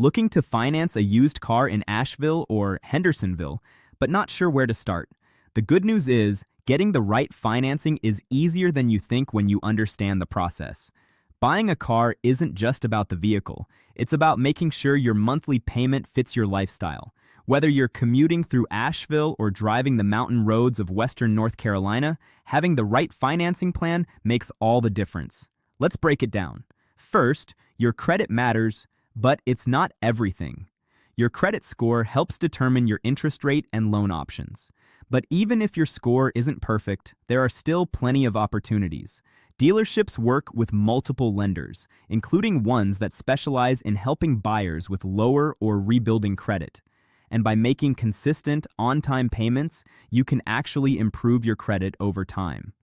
Looking to finance a used car in Asheville or Hendersonville, but not sure where to start? The good news is, getting the right financing is easier than you think when you understand the process. Buying a car isn't just about the vehicle. It's about making sure your monthly payment fits your lifestyle. Whether you're commuting through Asheville or driving the mountain roads of Western North Carolina, having the right financing plan makes all the difference. Let's break it down. First, your credit matters, but it's not everything. Your credit score helps determine your interest rate and loan options. But even if your score isn't perfect, there are still plenty of opportunities. Dealerships work with multiple lenders, including ones that specialize in helping buyers with lower or rebuilding credit. And by making consistent, on-time payments, you can actually improve your credit over time.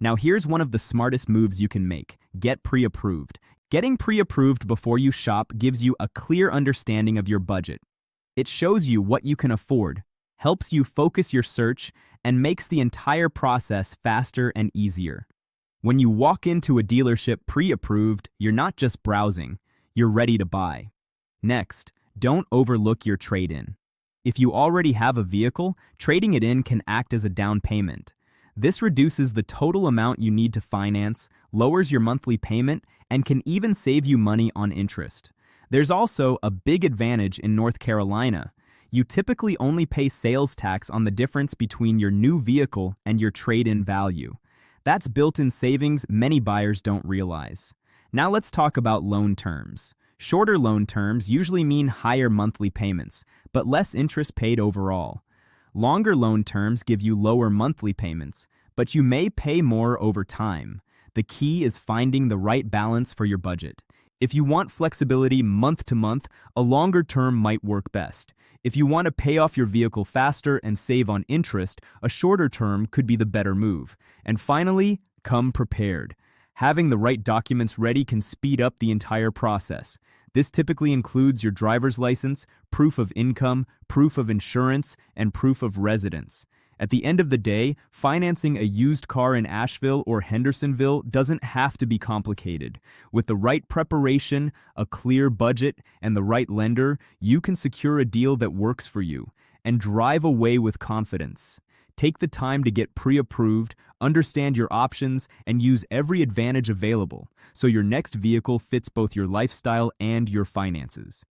Now here's one of the smartest moves you can make. Get pre-approved. Getting pre-approved before you shop gives you a clear understanding of your budget. It shows you what you can afford, helps you focus your search, and makes the entire process faster and easier. When you walk into a dealership pre-approved, you're not just browsing, you're ready to buy. Next, don't overlook your trade-in. If you already have a vehicle, trading it in can act as a down payment. This reduces the total amount you need to finance, lowers your monthly payment, and can even save you money on interest. There's also a big advantage in North Carolina. You typically only pay sales tax on the difference between your new vehicle and your trade-in value. That's built-in savings many buyers don't realize. Now let's talk about loan terms. Shorter loan terms usually mean higher monthly payments, but less interest paid overall. Longer loan terms give you lower monthly payments, but you may pay more over time. The key is finding the right balance for your budget. If you want flexibility month to month, a longer term might work best. If you want to pay off your vehicle faster and save on interest, a shorter term could be the better move. And finally, come prepared. Having the right documents ready can speed up the entire process. This typically includes your driver's license, proof of income, proof of insurance, and proof of residence. At the end of the day, financing a used car in Asheville or Hendersonville doesn't have to be complicated. With the right preparation, a clear budget, and the right lender, you can secure a deal that works for you and drive away with confidence. Take the time to get pre-approved, understand your options, and use every advantage available so your next vehicle fits both your lifestyle and your finances.